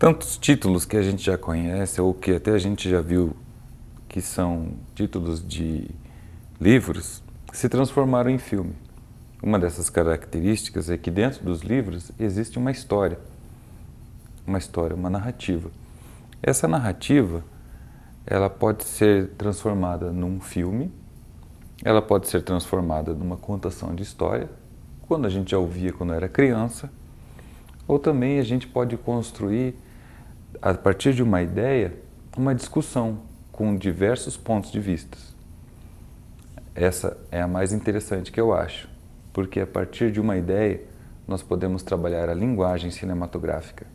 Tantos títulos que a gente já conhece ou que até a gente já viu que são títulos de livros se transformaram em filme. Uma dessas características é que dentro dos livros existe uma história, uma narrativa. Essa narrativa, ela pode ser transformada num filme, ela pode ser transformada numa contação de história, quando a gente já ouvia quando era criança, ou também a gente pode construir, a partir de uma ideia, uma discussão com diversos pontos de vista. Essa é a mais interessante que eu acho, porque a partir de uma ideia nós podemos trabalhar a linguagem cinematográfica.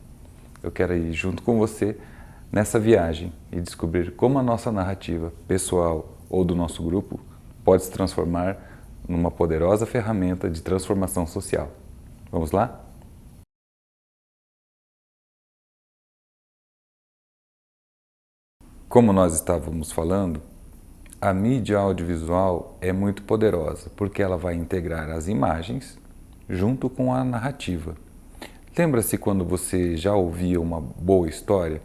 Eu quero ir junto com você nessa viagem e descobrir como a nossa narrativa pessoal ou do nosso grupo pode se transformar numa poderosa ferramenta de transformação social. Vamos lá? Como nós estávamos falando, a mídia audiovisual é muito poderosa porque ela vai integrar as imagens junto com a narrativa. Lembra-se quando você já ouvia uma boa história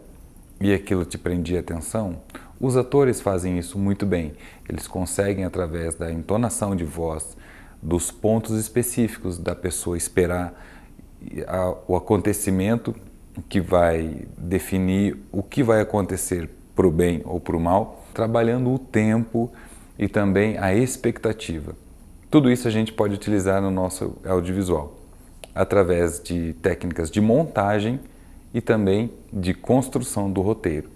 e aquilo te prendia atenção? Os atores fazem isso muito bem. Eles conseguem, através da entonação de voz, dos pontos específicos da pessoa esperar o acontecimento que vai definir o que vai acontecer para o bem ou para o mal, trabalhando o tempo e também a expectativa. Tudo isso a gente pode utilizar no nosso audiovisual, através de técnicas de montagem e também de construção do roteiro.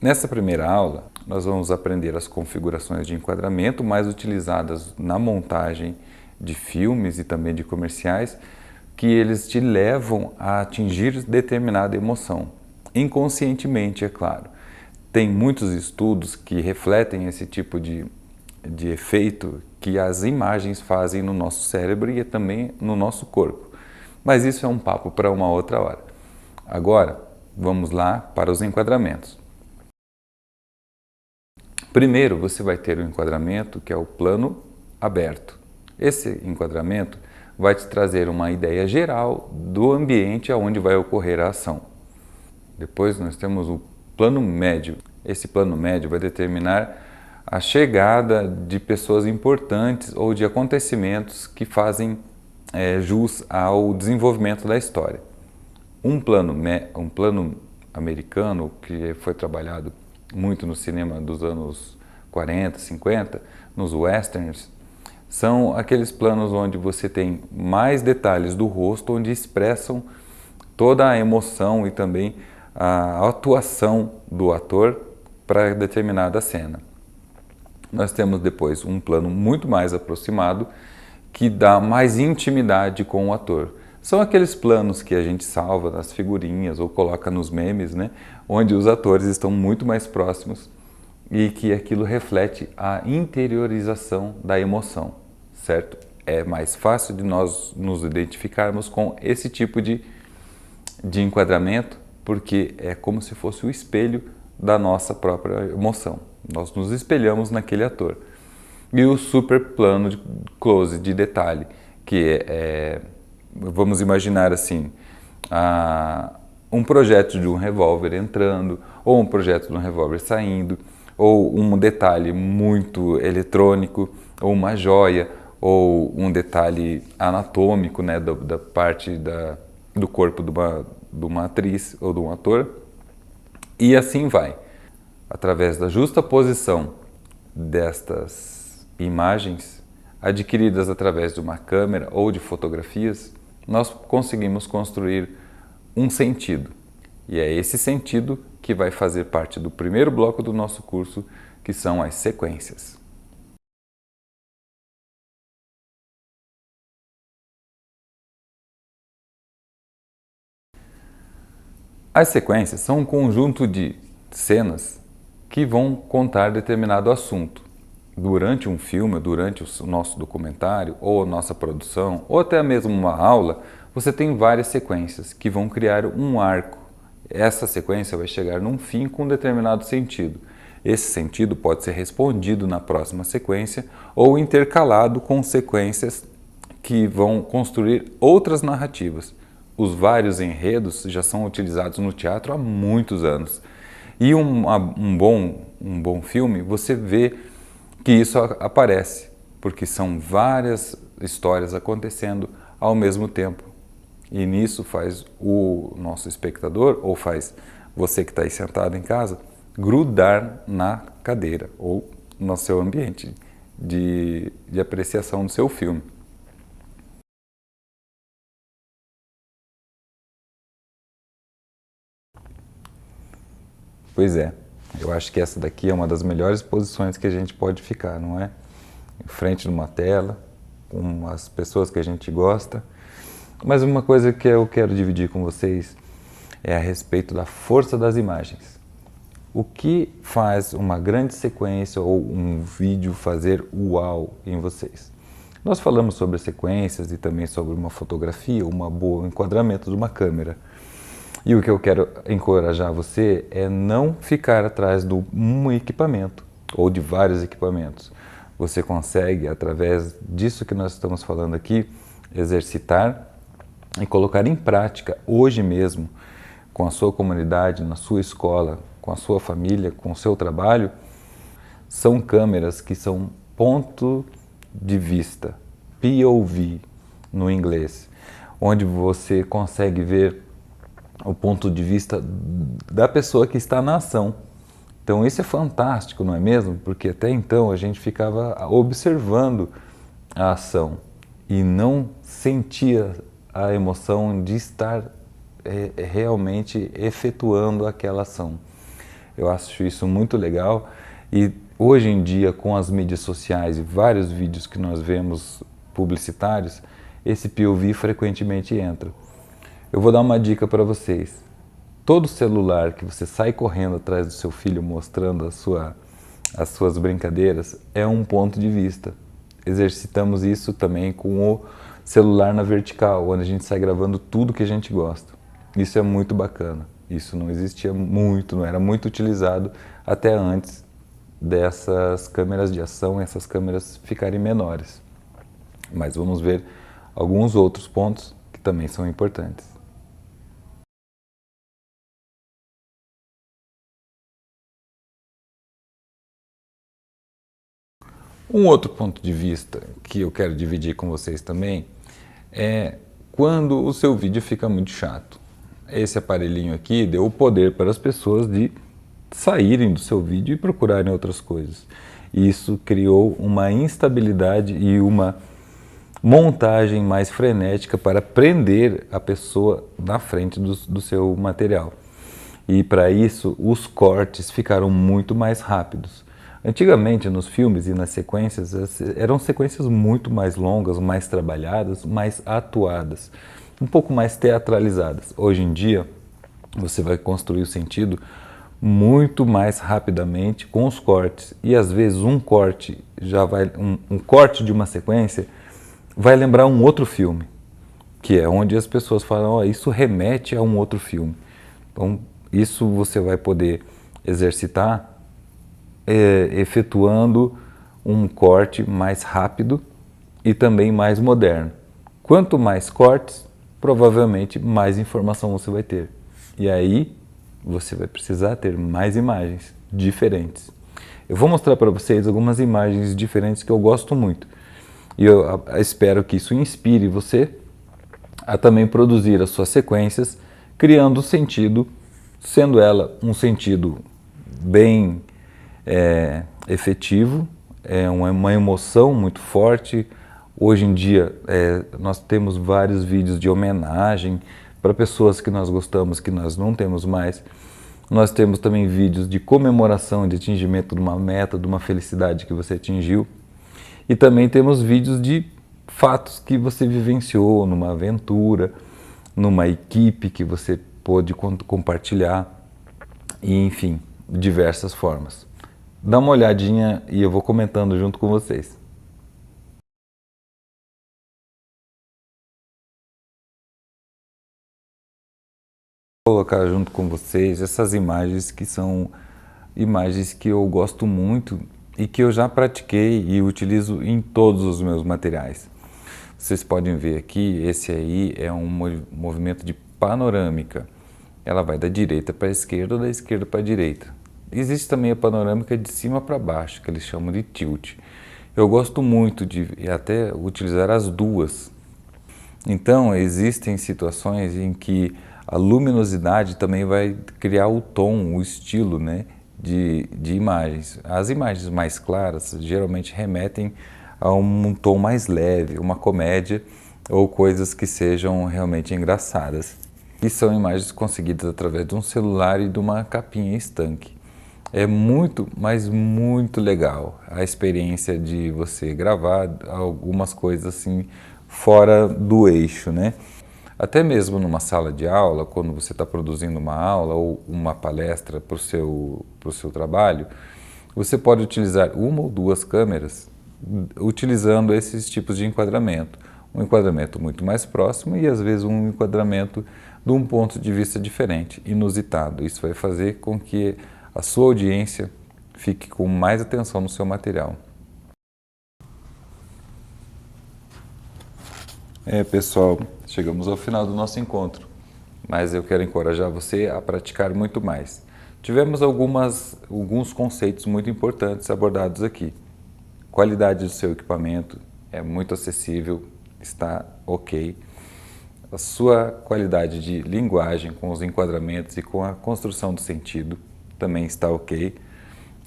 Nessa primeira aula, nós vamos aprender as configurações de enquadramento mais utilizadas na montagem de filmes e também de comerciais, que eles te levam a atingir determinada emoção, inconscientemente, é claro. Tem muitos estudos que refletem esse tipo de efeito que as imagens fazem no nosso cérebro e também no nosso corpo. Mas isso é um papo para uma outra hora. Agora, vamos lá para os enquadramentos. Primeiro, você vai ter o enquadramento, que é o plano aberto. Esse enquadramento vai te trazer uma ideia geral do ambiente onde vai ocorrer a ação. Depois nós temos o plano médio. Esse plano médio vai determinar a chegada de pessoas importantes ou de acontecimentos que fazem jus ao desenvolvimento da história. Um plano americano, que foi trabalhado muito no cinema dos anos 40, 50, nos westerns, são aqueles planos onde você tem mais detalhes do rosto, onde expressam toda a emoção e também a atuação do ator para determinada cena. Nós temos depois um plano muito mais aproximado que dá mais intimidade com o ator. São aqueles planos que a gente salva nas figurinhas ou coloca nos memes, né? Onde os atores estão muito mais próximos e que aquilo reflete a interiorização da emoção, certo? É mais fácil de nós nos identificarmos com esse tipo de enquadramento, porque é como se fosse o espelho da nossa própria emoção. Nós nos espelhamos naquele ator. E o super plano de close, de detalhe, que vamos imaginar assim, um projeto de um revólver entrando, ou um projeto de um revólver saindo, ou um detalhe muito eletrônico, ou uma joia, ou um detalhe anatômico, né, da parte do corpo de uma atriz ou de um ator, e assim vai. Através da justa posição destas imagens, adquiridas através de uma câmera ou de fotografias, nós conseguimos construir um sentido. E é esse sentido que vai fazer parte do primeiro bloco do nosso curso, que são as sequências. As sequências são um conjunto de cenas que vão contar determinado assunto. Durante um filme, durante o nosso documentário, ou a nossa produção, ou até mesmo uma aula, você tem várias sequências que vão criar um arco. Essa sequência vai chegar num fim com um determinado sentido. Esse sentido pode ser respondido na próxima sequência ou intercalado com sequências que vão construir outras narrativas. os vários enredos já são utilizados no teatro há muitos anos. E um bom filme, você vê que isso aparece, porque são várias histórias acontecendo ao mesmo tempo. E nisso faz o nosso espectador, ou faz você que está aí sentado em casa, grudar na cadeira ou no seu ambiente de apreciação do seu filme. Pois é, eu acho que essa daqui é uma das melhores posições que a gente pode ficar, não é? Em frente de uma tela, com as pessoas que a gente gosta. Mas uma coisa que eu quero dividir com vocês é a respeito da força das imagens. O que faz uma grande sequência ou um vídeo fazer uau em vocês? Nós falamos sobre sequências e também sobre uma fotografia, um bom enquadramento de uma câmera. E o que eu quero encorajar você é não ficar atrás de um equipamento ou de vários equipamentos. Você consegue, através disso que nós estamos falando aqui, exercitar e colocar em prática hoje mesmo, com a sua comunidade, na sua escola, com a sua família, com o seu trabalho. São câmeras que são ponto de vista, POV no inglês, onde você consegue ver o ponto de vista da pessoa que está na ação. Então isso é fantástico, não é mesmo? Porque até então a gente ficava observando a ação e não sentia a emoção de estar realmente efetuando aquela ação. Eu acho isso muito legal e hoje em dia, com as mídias sociais e vários vídeos que nós vemos publicitários, esse POV frequentemente entra. Eu vou dar uma dica para vocês. Todo celular que você sai correndo atrás do seu filho mostrando as suas brincadeiras é um ponto de vista. Exercitamos isso também com o celular na vertical, onde a gente sai gravando tudo que a gente gosta. Isso é muito bacana. Isso não existia muito, não era muito utilizado até antes dessas câmeras de ação, essas câmeras ficarem menores. Mas vamos ver alguns outros pontos que também são importantes. Um outro ponto de vista que eu quero dividir com vocês também é quando o seu vídeo fica muito chato. Esse aparelhinho aqui deu o poder para as pessoas de saírem do seu vídeo e procurarem outras coisas. Isso criou uma instabilidade e uma montagem mais frenética para prender a pessoa na frente do seu material. E para isso, os cortes ficaram muito mais rápidos. Antigamente, nos filmes e nas sequências, eram sequências muito mais longas, mais trabalhadas, mais atuadas, um pouco mais teatralizadas. Hoje em dia, você vai construir o sentido muito mais rapidamente com os cortes. E às vezes um corte um corte de uma sequência vai lembrar um outro filme, que é onde as pessoas falam, oh, isso remete a um outro filme. Então, isso você vai poder exercitar efetuando um corte mais rápido e também mais moderno. Quanto mais cortes, provavelmente mais informação você vai ter. E aí você vai precisar ter mais imagens diferentes. Eu vou mostrar para vocês algumas imagens diferentes que eu gosto muito. E eu espero que isso inspire você a também produzir as suas sequências, criando sentido, sendo ela um sentido bem efetivo, uma emoção muito forte. Hoje em dia nós temos vários vídeos de homenagem para pessoas que nós gostamos, que nós não temos mais. Nós temos também vídeos de comemoração, de atingimento de uma meta, de uma felicidade que você atingiu. E também temos vídeos de fatos que você vivenciou numa aventura, numa equipe que você pôde compartilhar, e enfim, diversas formas. Dá uma olhadinha e eu vou comentando junto com vocês. Vou colocar junto com vocês essas imagens que são imagens que eu gosto muito e que eu já pratiquei e utilizo em todos os meus materiais. Vocês podem ver aqui, esse aí é um movimento de panorâmica. Ela vai da direita para a esquerda ou da esquerda para a direita. Existe também a panorâmica de cima para baixo, que eles chamam de tilt. Eu gosto muito de até utilizar as duas. Então, existem situações em que a luminosidade também vai criar o tom, o estilo, né, de imagens. As imagens mais claras geralmente remetem a um tom mais leve, uma comédia ou coisas que sejam realmente engraçadas. E são imagens conseguidas através de um celular e de uma capinha estanque. É muito, mas muito legal a experiência de você gravar algumas coisas assim fora do eixo, né? Até mesmo numa sala de aula, quando você está produzindo uma aula ou uma palestra para o seu trabalho, você pode utilizar uma ou duas câmeras utilizando esses tipos de enquadramento. Um enquadramento muito mais próximo e às vezes um enquadramento de um ponto de vista diferente, inusitado. Isso vai fazer com que a sua audiência fique com mais atenção no seu material. Pessoal, chegamos ao final do nosso encontro, mas eu quero encorajar você a praticar muito mais. Tivemos alguns conceitos muito importantes abordados aqui. Qualidade do seu equipamento é muito acessível, está ok. A sua qualidade de linguagem com os enquadramentos e com a construção do sentido também está ok.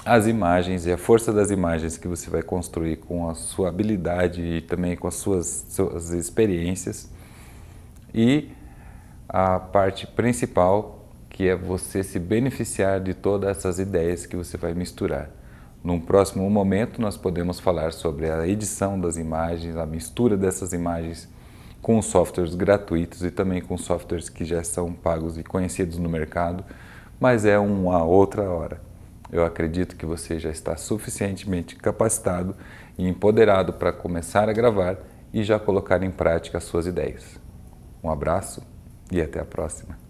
As imagens e a força das imagens que você vai construir com a sua habilidade e também com as suas experiências. E a parte principal, que é você se beneficiar de todas essas ideias que você vai misturar. Num próximo momento, nós podemos falar sobre a edição das imagens, a mistura dessas imagens com softwares gratuitos e também com softwares que já são pagos e conhecidos no mercado, mas é uma outra hora. Eu acredito que você já está suficientemente capacitado e empoderado para começar a gravar e já colocar em prática as suas ideias. Um abraço e até a próxima.